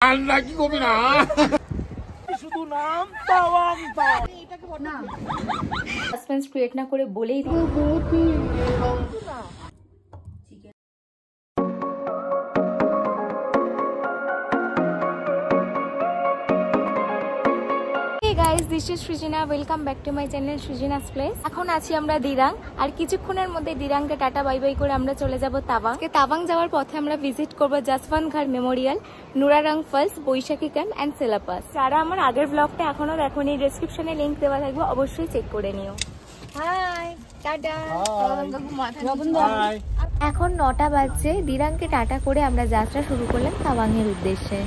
ঠান্ডা কি কবি না শুধু নাম তাওয়াং তাওয়াং এটাকে না সাসপেন্স ক্রিয়েট না করে বলেই দিই guys this is Srijina welcome back to my channel Srijina's place. এখন আছি আমরা দিরাং, আর কিছুক্ষণের মধ্যে দিরাংকে টাটা বাই বাই করে আমরা চলে যাব তাওয়াং। তাওয়াং যাওয়ার পথে আমরা ভিজিট করব Jaswantgarh memorial, Nuranang falls, Baisakhi camp and Sela pass. যারা আমার আগের ব্লগটা এখনো দেখোনি, ডেসক্রিপশনে লিংক দেওয়া থাকবে, অবশ্যই চেক করে নিও। Hi tata. এখন 9টা বাজছে। দিরাংকে টাটা করে আমরা যাত্রা শুরু করলাম তাওয়াং এর উদ্দেশ্যে।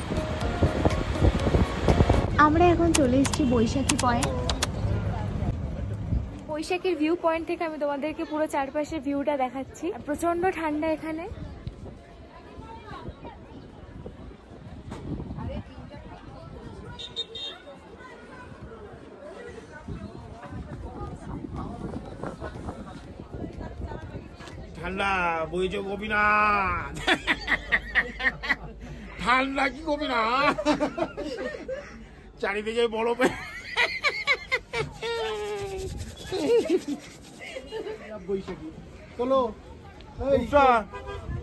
আমরা এখন চলে এসেছি বৈশাখী পয়েন্ট। বৈশাখীর ভিউ পয়েন্ট থেকে আমি তোমাদেরকে পুরো চারপাশের ভিউটা দেখাচ্ছি। প্রচন্ড ঠান্ডা এখানে। ঠান্ডা বইছে কবি না ঠান্ডা কি কবি না চারিদিকে বরফে বৈশাখী চলো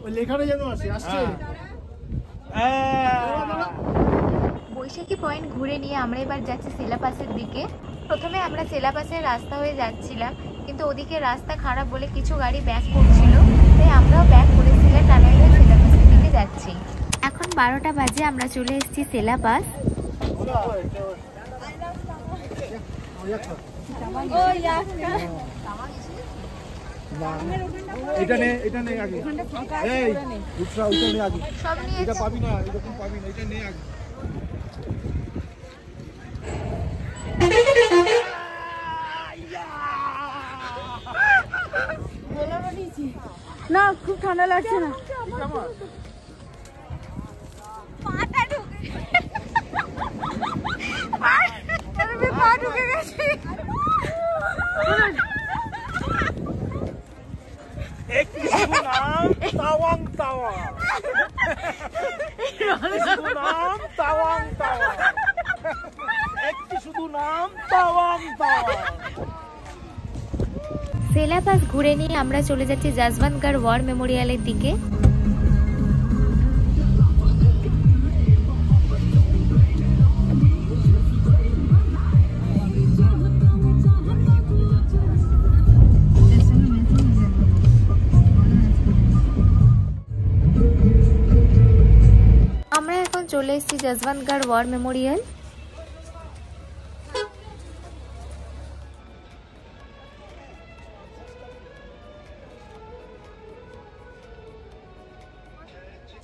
ওই লেখাটা যেন আসছে। বৈশাখী পয়েন্ট ঘুরে নিয়ে আমরা এবার যাচ্ছি সেলাপাসের দিকে। প্রথমে আমরা সেলাপাসের রাস্তা হয়ে যাচ্ছিলাম, কিন্তু ওদিকে রাস্তা খারাপ বলে কিছু গাড়ি ব্যাক করছিল, তাই আমরাও ব্যাক করে টানা সেলাপাসের দিকে যাচ্ছি। এখন 12টা বাজে, আমরা চলে এসেছি সেলাপাস। এটা নে আগে এই উঠরা ওটা নে আগে সব নিয়ে এটা পাবি না, এরকম পাবি না, এটা নে আগে। না খুব ঠান্ডা লাগছে না। পা ঢুকে গেছে। একটি শুধু নাম তাওয়াং তাওয়াং, শুধু নাম তাওয়াং তাওয়াং, একটি শুধু নাম তাওয়াং তাওয়াং। সেলাপাস ঘুরে নিয়ে আমরা চলে যাচ্ছি জাসওয়ানঘাট ওয়ার মেমোরিয়ালের দিকে। আমরা এখন চলে এসেছি জাসওয়ানঘাট ওয়ার মেমোরিয়াল।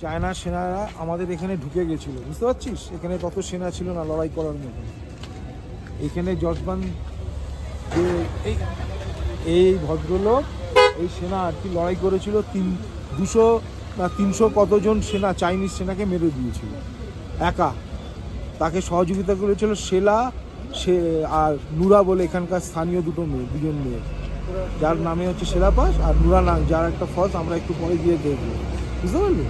চায়না সেনারা আমাদের এখানে ঢুকে গেছিল, বুঝতে পারছিস? এখানে তত সেনা ছিল না লড়াই করার মতো। এখানে জসবান যে এই ভদ্রলোক, এই সেনা আর কি লড়াই করেছিল, 200 না 300 কতজন সেনা, চাইনিজ সেনাকে মেরে দিয়েছিল একা। তাকে সহযোগিতা করেছিল সেলা আর নুরা বলে এখানকার স্থানীয় দুজন মেয়ে, যার নামে হচ্ছে সেলাপাস, আর নুরা নাম যার একটা ফলস আমরা একটু পরে গিয়ে দেখবো, বুঝতে পারলি?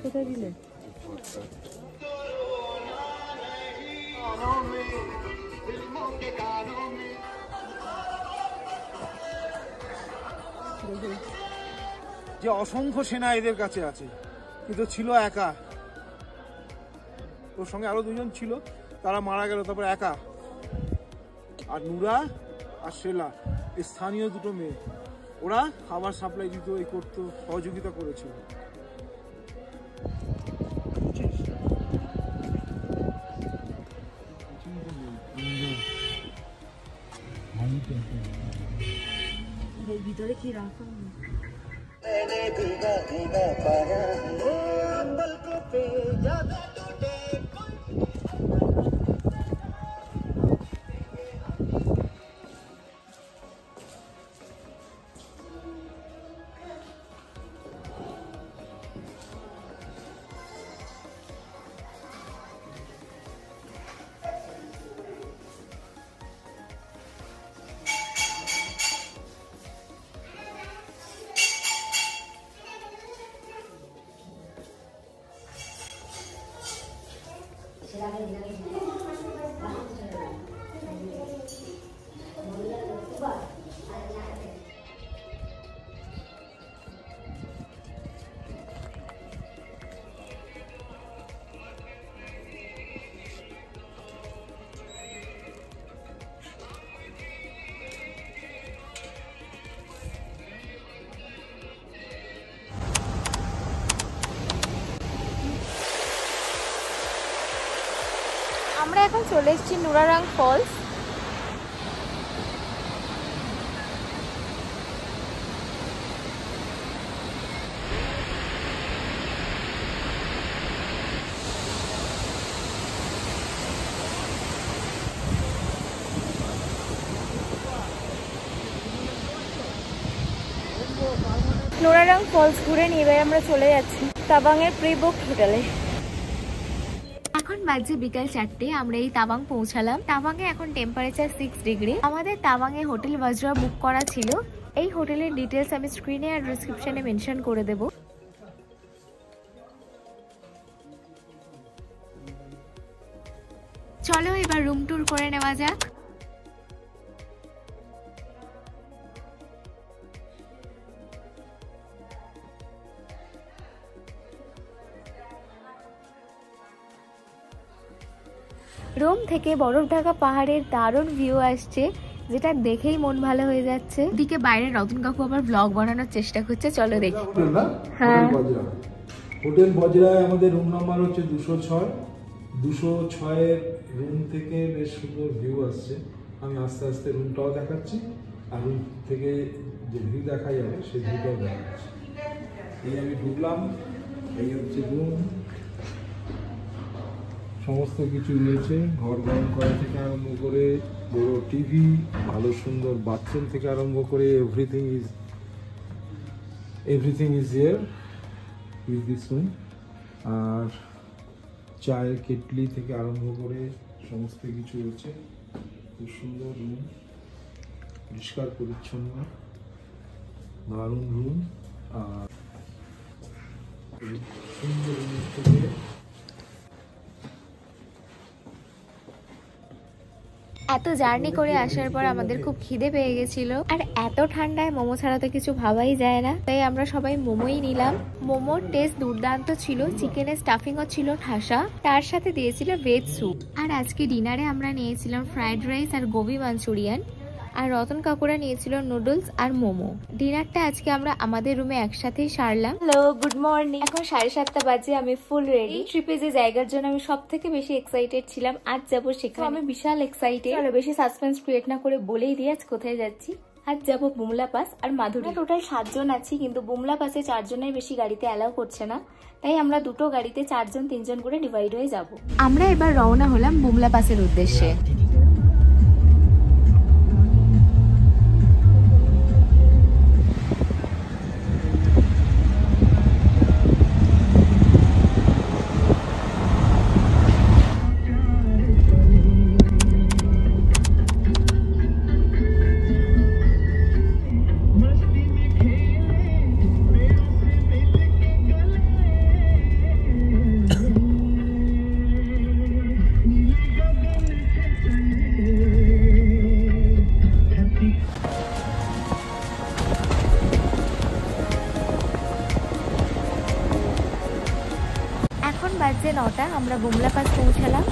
কোথায় দিলে? যে অসংখ্য সেনা এদের কাছে আছে, কিন্তু ছিল একা। ওর সঙ্গে আরো 2জন ছিল, তারা মারা গেল, তারপর একা। আর নুরা আর সেলা এই স্থানীয় দুটো মেয়ে, ওরা খাবার সাপ্লাই দিত, এই করতো, সহযোগিতা করেছিল। ভিতরে কি রাখা আমরা এখন চলে এসেছি নুরারাং ফলস। নুরারাং ফলস ঘুরে নিয়ে এবার আমরা চলে যাচ্ছি তাবাংয়ের প্রি-বুক হোটেলে। এখন বাজে বিকাল 4টে, আমরা এই তাওয়াং পৌঁছালাম। তাওয়াংয়ে এখন টেম্পারেচার 6 ডিগ্রি। আমাদের তাওয়াংয়ে হোটেল বজরা বুক করা ছিল। এই হোটেলের ডিটেলস আমি স্ক্রিনে আর ডেসক্রিপশনে মেনশন করে দেব। চলো এবার রুম ট্যুর করে নেওয়া যাক। রুম থেকে বরফ ঢাকা পাহাড়ের দারুণ ভিউ আসছে, যেটা দেখেই মন ভালো হয়ে যাচ্ছে। এদিকে বাইরে রতন কাকু আবার ব্লগ বানানোর চেষ্টা করছে, চলো দেখি। হ্যাঁ, হোটেল বজরায় আমাদের রুম নাম্বার হচ্ছে 206। 206 এর রুম থেকে বেশ সুন্দর ভিউ আসছে। আমি আস্তে আস্তে রুমটাও দেখাচ্ছি, আর রুম থেকে যে ভিউ দেখা যাবে সেই ভিউটাও দেখাচ্ছি। এই আমি ঢুকলাম, এই হচ্ছে রুম। সমস্ত কিছু রয়েছে, ঘর গরম করা থেকে আরম্ভ করে বড় টিভি, ভালো সুন্দর বাথরুম থেকে আরম্ভ করে everything is here with this room. আর চায়ের কেটলি থেকে আরম্ভ করে সমস্ত কিছু রয়েছে। খুব সুন্দর রুম, পরিষ্কার পরিচ্ছন্ন, দারুণ রুম। আর সুন্দর রুম থেকে এত জার্নি করে আসার পর আমাদের খুব খিদে পেয়ে গেছিল, আর এত ঠান্ডায় মোমো ছাড়া তো কিছু ভাবাই যায় না, তাই আমরা সবাই মোমোই নিলাম। মোমোর টেস্ট দুর্দান্ত ছিল, চিকেনের স্টাফিংও ছিল ঠাসা, তার সাথে দিয়েছিল ভেজ স্যুপ। আর আজকে ডিনারে আমরা নিয়েছিলাম ফ্রাইড রাইস আর গোবি মাঞ্চুরিয়ান, আর রতন কাকুরা নিয়েছিল নুডলস আর মোমো। ডিনারটা আজকে আমরা আমাদের রুমে একসাথেই সারলাম। Hello, good morning. এখন 7:30 বাজে, আমি ফুল রেডি। ট্রিপে যে জায়গার জন্য আমি সব থেকে বেশি এক্সাইটেড ছিলাম, আজ যাবো সেখানে। আমি বিশাল এক্সাইটেড। চলো বেশি সাসপেন্স ক্রিয়েট না করে বলেই দিই আজ কোথায় যাচ্ছি। আজ যাবো বুমলা পাস আর মাধুরী। টোটাল 7 জন আছি, কিন্তু বুমলা পাসে 4 জনের বেশি গাড়িতে অ্যালাউ করছে না, তাই আমরা দুটো গাড়িতে 4 জন 3 জন করে ডিভাইড হয়ে যাব। আমরা এবার রওনা হলাম বুমলা পাসের উদ্দেশ্যে। বাজে 9টা, আমরা বুমলা পাস পৌঁছালাম।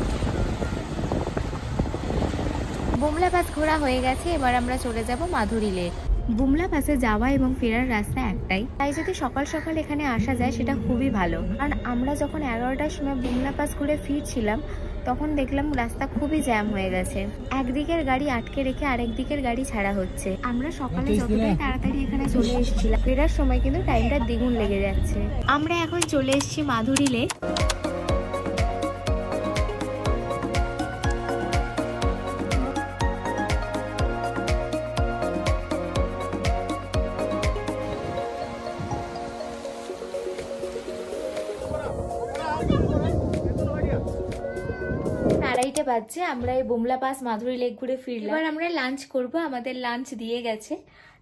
বুমলা পাস ঘোরা হয়ে গেছে, এবার আমরা চলে যাব মাধুরী লেক। বুমলা পাসে যাওয়া এবং ফেরার রাস্তা একটাই, তাই যদি সকাল সকাল এখানে আসা যায় সেটা খুবই ভালো। কারণ আমরা যখন 11টার সময় বুমলা পাস ঘুরে ফিরছিলাম, তখন দেখলাম রাস্তা খুবই জ্যাম হয়ে গেছে, একদিকের গাড়ি আটকে রেখে আরেক দিকের গাড়ি ছাড়া হচ্ছে। আমরা সকালে যতটাই তাড়াতাড়ি এখানে চলে এসেছিলাম, ফেরার সময় কিন্তু টাইমটা দ্বিগুণ লেগে যাচ্ছে। আমরা এখন চলে এসেছি মাধুরী লেক। আড়াইটা বাজছে, আমরা এই বুমলা পাস মাধুরী লেক ঘুরে ফিরলাম। এবার আমরা লাঞ্চ করব, আমাদের লাঞ্চ দিয়ে গেছে।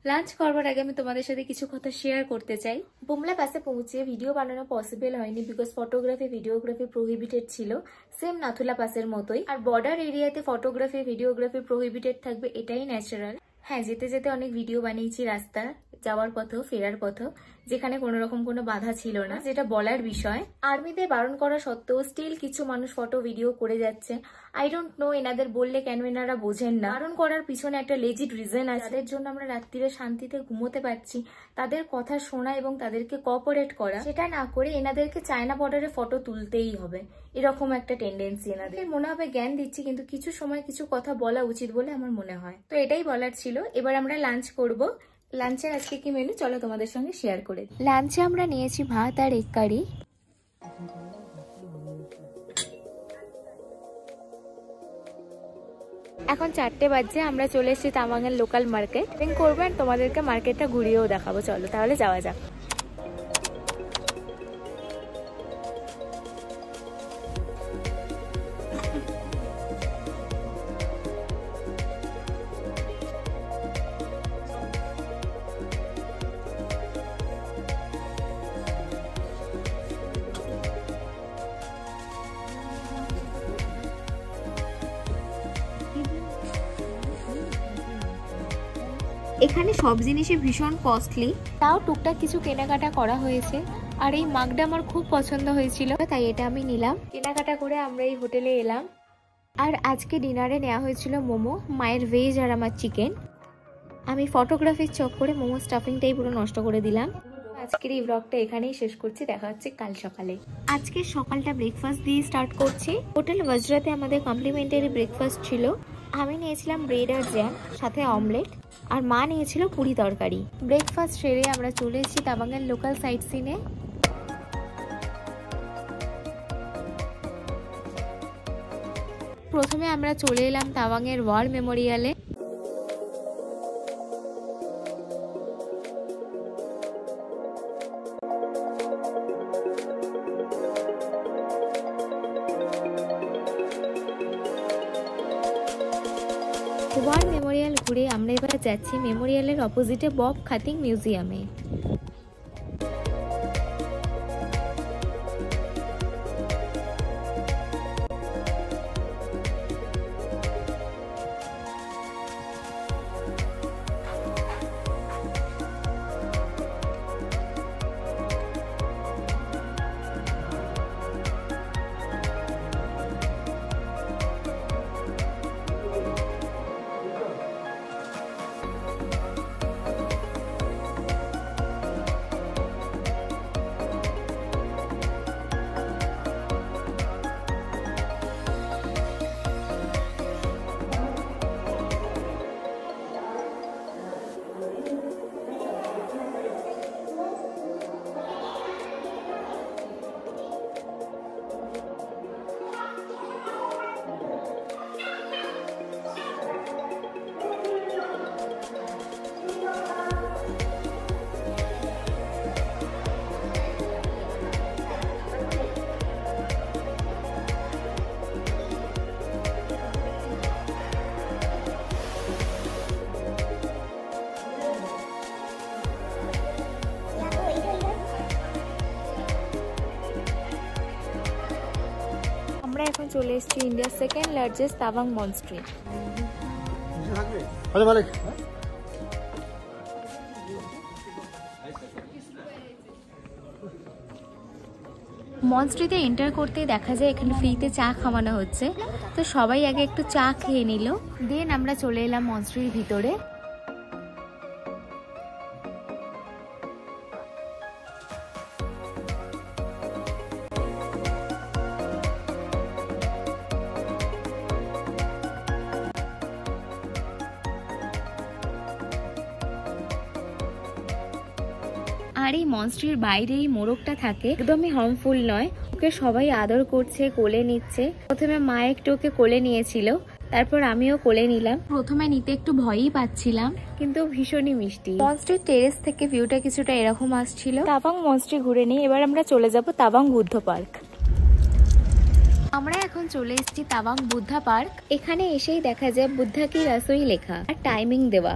লাঞ্চ করবার আগে আমি তোমাদের সাথে কিছু কথা শেয়ার করতে চাই। বুমলা পাসে পৌঁছে ভিডিও বানানো পসিবল হয়নি, বিকজ ফটোগ্রাফি ভিডিওগ্রাফি প্রহিবিটেড ছিল, সেম নাথুলা পাসের মতোই। আর বর্ডার এরিয়াতে ফটোগ্রাফি ভিডিওগ্রাফি প্রহিবিটেড থাকবে, এটাই ন্যাচারাল। হ্যাঁ, যেতে যেতে অনেক ভিডিও বানিয়েছি রাস্তা যাওয়ার পথেও ফেরার পথেও, যেখানে কোনো রকম কোনো বাধা ছিল না, যেটা বলার বিষয়। আর্মিতে বারণ করা সত্ত্বেও স্টিল কিছু মানুষ ফটো ভিডিও করে যাচ্ছে। আই ডোন্ট নো এনাদের বললে কেন এনারা বোঝেন না। বারণ করার পিছনে একটা লেজিট রিজন আছে, তাদের জন্য আমরা রাত্রিরে শান্তিতে ঘুমোতে পারছি। তাদের কথা শোনা এবং তাদেরকে কোঅপারেট করা, সেটা না করে এনাদেরকে চায়না বর্ডারে ফটো তুলতেই হবে, এরকম একটা টেন্ডেন্সি এনাদের। মনে হবে জ্ঞান দিচ্ছি, কিন্তু কিছু সময় কিছু কথা বলা উচিত বলে আমার মনে হয়। তো এটাই বলার ছিল। এবার আমরা লাঞ্চ করব। লাঞ্চের আজকে কি মেনু চলো তোমাদের সঙ্গে শেয়ার করে দিই। লাঞ্চে আমরা নিয়েছি ভাত আর এগ কারি। এখন 4টে বাজছে, আমরা চলে এসেছি তাওয়াংয়ের লোকাল মার্কেট। করবো আর তোমাদেরকে মার্কেটটা ঘুরিয়েও দেখাবো। চলো তাহলে যাওয়া যাক। এখানে সব জিনিসই ভীষণ কস্টলি, তাও টুকটাক কিছু কেনাকাটা করা হয়েছে। আর এই মাগটা আমার খুব পছন্দ হয়েছিল, তাই এটা আমি নিলাম। কেনাকাটা করে আমরা এই হোটেলে এলাম। আর আজকে ডিনারে নেওয়া হয়েছিল মোমো, মায়ের ভেজ আর আমার চিকেন। আমি ফটোগ্রাফির চক্করে মোমো স্টাফিংটাই পুরো নষ্ট করে দিলাম। আজকের এই ব্লগটা এখানেই শেষ করছি, দেখা হচ্ছে কাল সকালে। আজকে সকালটা ব্রেকফাস্ট দিয়ে স্টার্ট করছি। হোটেল বজরাতে আমাদের কমপ্লিমেন্টারি ব্রেকফাস্ট ছিল। আমি নিয়েছিলাম ব্রেড আর জ্যাম, সাথে অমলেট, আর মা নিয়েছিল পুরি তরকারি। ব্রেকফাস্ট সেরে আমরা চলে এসেছি তাওয়াংয়ের লোকাল সাইট সিনে। প্রথমে আমরা চলে এলাম তাওয়াংয়ের ওয়ার মেমোরিয়ালে। ওয়ার মেমোরিয়াল ঘুরে আমরা এবার যাচ্ছি মেমোরিয়ালের অপোজিটে বব খাতিং মিউজিয়ামে। এখন চলে এসেছি ইন্ডিয়ার সেকেন্ড লার্জেস্ট তাওয়াং মনস্ট্রি। মনস্ট্রিতে এন্টার করতে দেখা যায় এখানে ফ্রিতে চা খাওয়ানো হচ্ছে, তো সবাই আগে একটু চা খেয়ে নিল। দেন আমরা চলে এলাম মনস্ট্রির ভিতরে। আর এই মনস্ট্রির বাইরে এই মোরগটা থাকে, একদমই হার্মফুল নয়। ওকে সবাই আদর করছে, কোলে নিচ্ছে। প্রথমে মা একটু ওকে কোলে নিয়েছিল, তারপর আমিও কোলে নিলাম। প্রথমে নিতে একটু ভয়ই পাচ্ছিলাম, কিন্তু ভীষণই মিষ্টি। মনস্ট্রির টেরেস থেকে ভিউটা কিছুটা এরকম আসছিল। তাওয়াং মনস্ট্রি ঘুরে নিই, এবার আমরা চলে যাব তাওয়াং বুদ্ধ পার্ক। আমরা এখন চলে এসেছি তাওয়াং বুদ্ধা পার্ক। এখানে এসেই দেখা যায় বুদ্ধা কি রাসোই লেখা আর টাইমিং দেওয়া।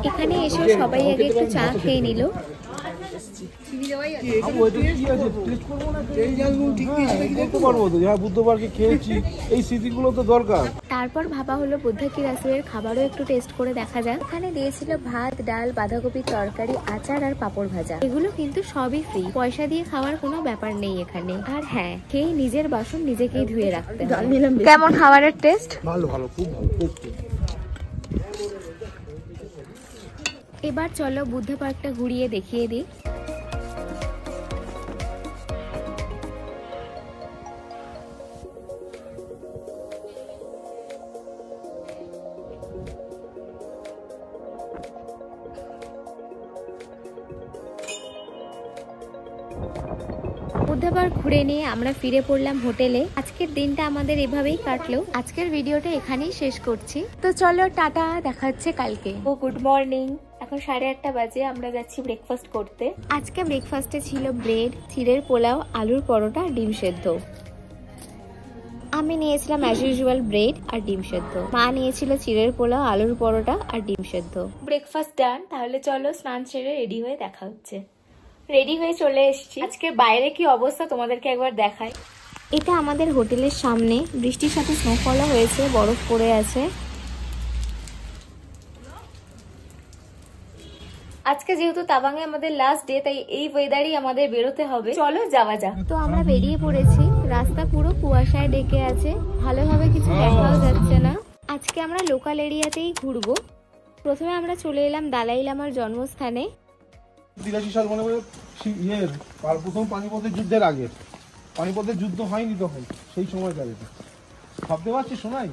এখানে এসে সবাই আগে একটু চা খেয়ে নিল। তারপর ভাবা হলো বুদ্ধা কি রাসোইয়ের খাবারও একটু টেস্ট করে দেখা যায়। এখানে দিয়েছিল ভাত, ডাল, বাঁধাকপির তরকারি, আচার আর পাঁপড় ভাজা। এগুলো কিন্তু সবই ফ্রি, পয়সা দিয়ে খাওয়ার কোনো ব্যাপার নেই এখানে। আর হ্যাঁ, খেয়ে নিজের বাসন নিজেকেই ধুয়ে রাখতে হবে। কেমন খাবারের টেস্ট? ভালো ভালো, খুব ভালো। এবার চলো বুদ্ধা পার্কটা ঘুরিয়ে দেখিয়ে দিই। বুদ্ধা পার্ক ঘুরে নিয়ে আমরা ফিরে পড়লাম হোটেলে। আজকের দিনটা আমাদের এভাবেই কাটলো। আজকের ভিডিওটা এখানেই শেষ করছি। তো চলো টাটা, দেখা হচ্ছে কালকে। ও গুড মর্নিং, এখন 8:30 বাজে। আমরা যাচ্ছি ব্রেকফাস্ট করতে। আজকে ব্রেকফাস্টে ছিল ব্রেড, চিড়ের পোলাও, আলুর পরোটা, ডিম সেদ্ধ। আমি নিয়েছিলাম অ্যাজ ইউজুয়াল ব্রেড আর ডিম সেদ্ধ। মা নিয়েছিল চিড়ের পোলাও, আলুর পরোটা আর ডিম সেদ্ধ। ব্রেকফাস্ট ডান, তাহলে চলো স্নান সেরে রেডি হয়ে দেখা হচ্ছে। রেডি হয়ে চলে এসেছি। আজকে বাইরে কি অবস্থা তোমাদেরকে একবার দেখাই। এটা আমাদের হোটেলের সামনে, বৃষ্টির সাথে স্নোফলও হয়েছে, বরফ পড়ে আছে। আজকে যেহেতু তাওয়াংয়ে আমাদের লাস্ট ডে, তাই এই ওয়েদারই আমাদের বেরোতে হবে। চলো যাওয়া যাক। তো আমরা বেরিয়ে পড়েছি। রাস্তা পুরো কুয়াশায় ঢেকে আছে, ভালোভাবে কিছু দেখাও যাচ্ছে না। আজকে আমরা লোকাল এরিয়াতেই ঘুরবো। প্রথমে আমরা চলে এলাম দালাই লামার জন্মস্থানে। 83 সাল মনে করে প্রথম পানিপথের যুদ্ধের আগে, পানিপথের যুদ্ধ হয়নি তখন, সেই সময়কার এটা ভাবতে পারছিস শোনাই,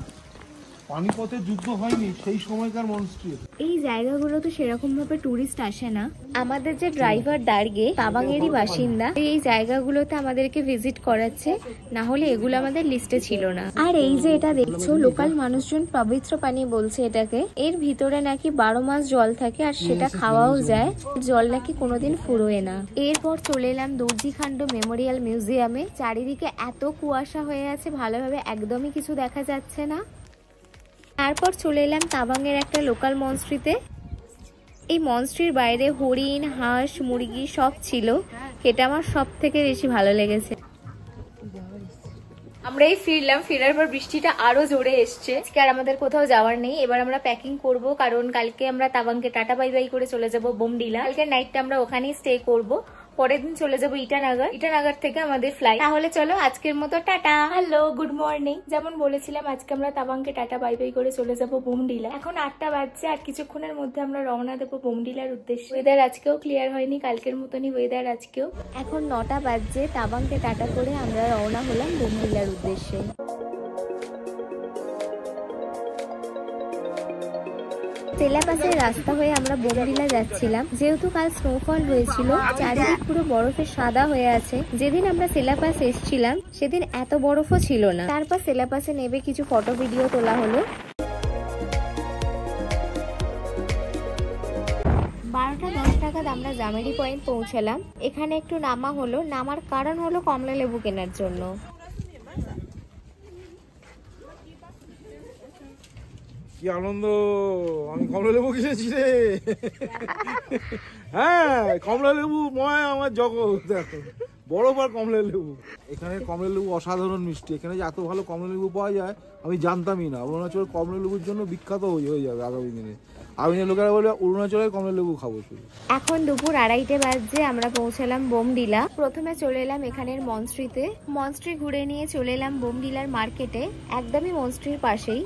পানিপথের যুদ্ধ হয়নি সেই সময়কার মনস্ট্রি। এই জায়গাগুলো তো সেরকম ভাবে টুরিস্ট আসে না। আমাদের যে ড্রাইভার দার্গে তাওয়াংয়েরই বাসিন্দা, এই জায়গাগুলোতে আমাদেরকে ভিজিট করাচ্ছে, না হলে এগুলো আমাদের লিস্টে ছিল না। আর এই যে এটা দেখছো, লোকাল মানুষজন পবিত্র পানি বলছে এটাকে। এর ভিতরে নাকি 12 মাস জল থাকে, আর সেটা খাওয়াও যায়। জল নাকি কোনোদিন ফুরোয় না। এরপর চলে এলাম দর্জিখান্ড মেমোরিয়াল মিউজিয়ামে। চারিদিকে এত কুয়াশা হয়ে আছে, ভালোভাবে একদমই কিছু দেখা যাচ্ছে না। তারপর চলে এলাম তাওয়াংয়ের একটা লোকাল মনস্ট্রিতে। এই মনস্ট্রির বাইরে হরিণ, হাঁস, মুরগি সব ছিল। এটা আমার সব থেকে বেশি ভালো লেগেছে। আমরা এই ফিরলাম, ফেরার পর বৃষ্টিটা আরো জোরে এসছে। আজকে আর আমাদের কোথাও যাওয়ার নেই। এবার আমরা প্যাকিং করব, কারণ কালকে আমরা তাওয়াংকে টাটা বাই বাই করে চলে যাব বোমডিলা। কালকে নাইটটা আমরা ওখানেই স্টে করব। পরের দিন চলে যাবো ইটানাগর। ইটানাগর থেকে আমাদের ফ্লাইট। তাহলে চলো আজকের মতো টাটা। Hello, good morning. যেমন বলেছিলাম, আজকে আমরা তাওয়াংকে টাটা বাই বাই করে চলে যাবো বোমডিলা। এখন 8টা বাজছে, আর কিছুক্ষণের মধ্যে আমরা রওনা দেবো বোমডিলার উদ্দেশ্যে। ওয়েদার আজকেও ক্লিয়ার হয়নি, কালকের মতনই ওয়েদার আজকেও। এখন 9টা বাজছে। তাওয়াংকে টাটা করে আমরা রওনা হলাম বোমডিলার উদ্দেশ্যে। সেলাপাসের রাস্তা হয়ে আমরা বোমডিলা যাচ্ছিলাম। যেহেতু কাল স্নোফল হয়েছিল, চারিদিক পুরো বরফে সাদা হয়ে আছে। যেদিন আমরা সেলাপাস এসেছিলাম সেদিন এত বরফও ছিল না। তারপর সেলাপাসে নেবে কিছু ফটো ভিডিও তোলা হলো। 12টা 10 নাগাদ আমরা জামেরি পয়েন্ট পৌঁছালাম। এখানে একটু নামা হলো। নামার কারণ হলো কমলা লেবু কেনার জন্য। কি আনন্দ, আমি কমলা লেবু কিনেছি রে। হ্যাঁ, কমলা লেবু ময় আমার জগৎ। দেখো বরফ আর কমলা লেবু। এখানে কমলা লেবু অসাধারণ মিষ্টি। এখানে যে এত ভালো কমলা লেবু পাওয়া যায় আমি জানতামই না। অরুণাচল কমলা লেবুর জন্য বিখ্যাত হয়ে যাবে আগামী দিনে। আগামী লোকেরা বলে অরুণাচলের কমলা লেবু খাবো শুধু। এখন দুপুর 2:30 বাজে। আমরা পৌঁছালাম বোমডিলা। প্রথমে চলে এলাম এখানের মনস্ট্রিতে। মনস্ট্রি ঘুরে নিয়ে চলে এলাম বোমডিলার মার্কেটে, একদমই মনস্ট্রির পাশেই।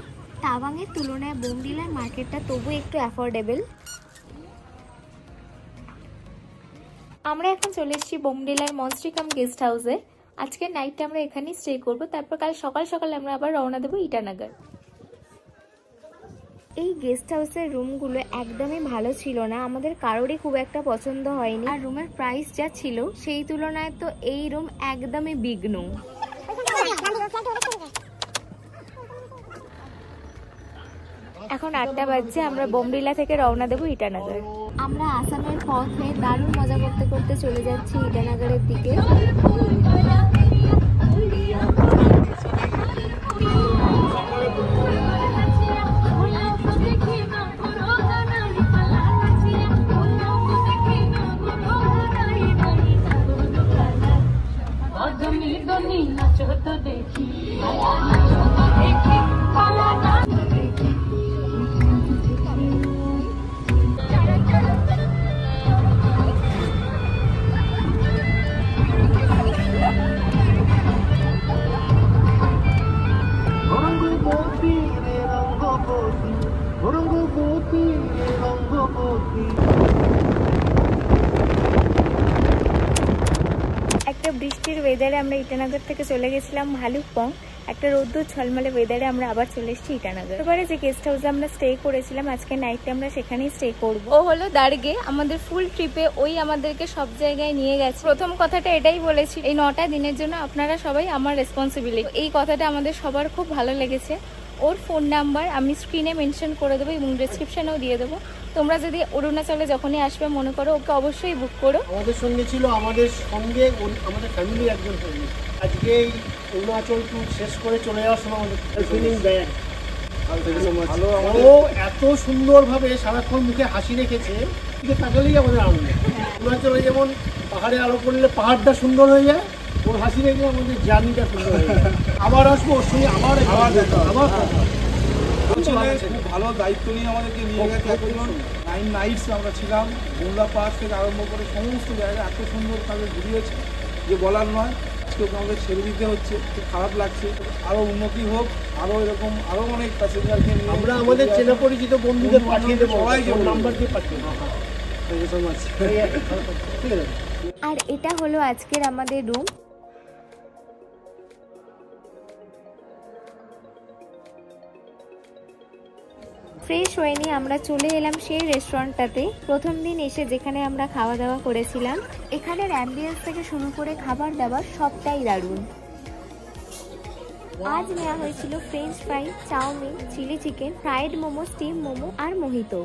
তাওয়াংয়ের তুলনায় বোমডিলার মার্কেটটা তবু একটু অ্যাফোর্ডেবল। আমরা এখন চলে এসেছি বোমডিলার মনস্ট্রি কাম গেস্ট হাউসে। আজকের নাইটটা আমরা এখানেই স্টে করবো। তারপর কাল সকাল সকাল আমরা আবার রওনা দেবো ইটানাগর। এই গেস্ট হাউসের রুমগুলো একদমই ভালো ছিল না, আমাদের কারোরই খুব একটা পছন্দ হয়নি। আর রুমের প্রাইস যা ছিল সেই তুলনায় তো এই রুম একদমই বিঘ্ন। এখন 8টা বাজছে, আমরা বোমডিলা থেকে রওনা দেবো ইটানগর। আমরা আসামের পথে দারুণ মজা করতে করতে চলে যাচ্ছি ইটানগরের দিকে। একটা বৃষ্টির ওয়েদারে আমরা ইটানগর থেকে চলে গেছিলাম ভালুকপং। একটা রোদ্দুর ঝলমলে ওয়েদারে আমরা আবার চলে এসেছি ইটানগর। এবারে যে গেস্ট হাউসে আমরা স্টে করেছিলাম, আজকে নাইটে আমরা সেখানেই স্টে করব। ও হলো দার্গে। আমাদের ফুল ট্রিপে ওই আমাদেরকে সব জায়গায় নিয়ে গেছে। প্রথম কথাটা এটাই বলেছি, এই 9টা দিনের জন্য আপনারা সবাই আমার রেসপন্সিবিলিটি। এই কথাটা আমাদের সবার খুব ভালো লেগেছে। ওর ফোন নাম্বার আমি স্ক্রিনে মেনশন করে দেবো এবং ডিসক্রিপশনেও দিয়ে দেবো। তোমরা যদি অরুণাচলে যখনই আসবে মনে করো, ওকে অবশ্যই বুক করো। আমাদের সঙ্গে ছিল আমাদের ফ্যামিলি একজন সঙ্গে। আজকে এই অরুণাচল ট্যুর শেষ করে চলে যাওয়ার সময় আমাদের ফিলিং ব্যাড। ও এত সুন্দরভাবে সারাক্ষণ মুখে হাসি রেখেছে, কিন্তু তাকালেই আমাদের আনন্দ। অরুণাচলে যেমন পাহাড়ে আলো পড়লে পাহাড়টা সুন্দর হয়ে যায়, ওর হাসি রেখে আমাদের জার্নিটা সুন্দর হয়ে যায়। আবার আসবো ওর সঙ্গে, আবার খুব ভালো দায়িত্ব নিয়ে আমাদেরকে নিয়ে গেছে। 9 নাইটস আমরা ছিলাম। গোমলা পাস থেকে আরম্ভ করে সমস্ত জায়গায় এত সুন্দর কাজে ঘুরিয়েছে যে বলার নয়। আজকে ওকে আমাদের ছেড়ে দিতে হচ্ছে, খুব খারাপ লাগছে। আরও উন্নতি হোক, আরও এরকম আরও অনেক প্যাসেঞ্জারকে নিয়ে আমরা আমাদের চেনা পরিচিত বন্ধুদের পাঠিয়ে দেবো, সবাই নাম্বার দিয়ে পাঠিয়ে দেবো। আর এটা হলো আজকের আমাদের রুম। ফ্রেশ হয়ে নিয়ে আমরা চলে এলাম সেই রেস্টুরেন্টটাতে। প্রথম দিন এসে যেখানে আমরা খাওয়া দাওয়া করেছিলাম, এখানের অ্যাম্বিয়েন্স থেকে শুরু করে খাবার দাবার সবটাই দারুণ। আজ নেওয়া হয়েছিল French fry, chowmein, chilli chicken, fried momo, steam momo আর mojito.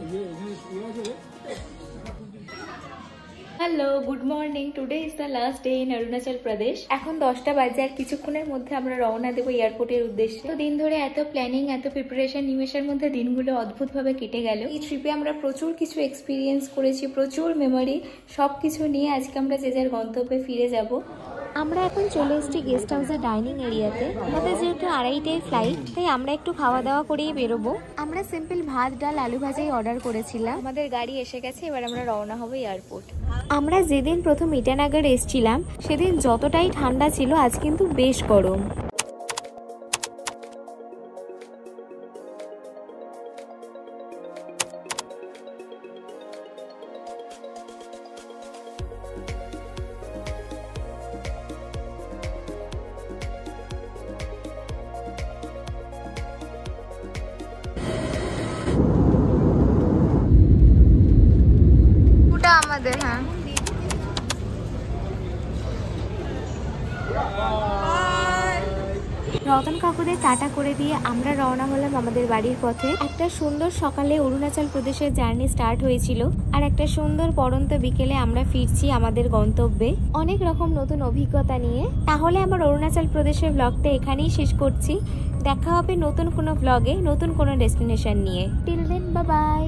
Hello, good morning. Today is the last day in Arunachal Pradesh. এখন 10টা বাজে, আর কিছুক্ষণের মধ্যে আমরা রওনা দেবো এয়ারপোর্টের উদ্দেশ্যে। তো দিন ধরে এত প্ল্যানিং, এত প্রিপারেশন, নিমেষের মধ্যে দিনগুলো অদ্ভুতভাবে কেটে গেল। এই ট্রিপে আমরা প্রচুর কিছু এক্সপিরিয়েন্স করেছি, প্রচুর মেমোরি। সবকিছু নিয়ে আজকে আমরা যে যার গন্তব্যে ফিরে যাব। আমরা এখন চলে এসেছি গেস্ট হাউসের ডাইনিং এরিয়াতে। আমাদের যেহেতু 2:30টায় ফ্লাইট, তাই আমরা একটু খাওয়া দাওয়া করেই বেরোবো। আমরা সিম্পল ভাত, ডাল, আলু ভাজাই অর্ডার করেছিলাম। আমাদের গাড়ি এসে গেছে, এবার আমরা রওনা হবো এয়ারপোর্ট। আমরা যেদিন প্রথম ইটানগর এসেছিলাম সেদিন যতটাই ঠান্ডা ছিল, আজ কিন্তু বেশ গরম। আমাদের রতন কাকুদের টাটা করে দিয়ে আমরা রওনা হলাম আমাদের বাড়ির পথে। একটা সুন্দর সকালে অরুণাচল প্রদেশের জার্নি স্টার্ট হয়েছিল, আর একটা সুন্দর পড়ন্ত বিকেলে আমরা ফিরছি আমাদের গন্তব্যে অনেক রকম নতুন অভিজ্ঞতা নিয়ে। তাহলে আমার অরুণাচল প্রদেশের ব্লগটা এখানেই শেষ করছি। দেখা হবে নতুন কোনো ব্লগে, নতুন কোনো ডেস্টিনেশন নিয়ে। Till then, bye by.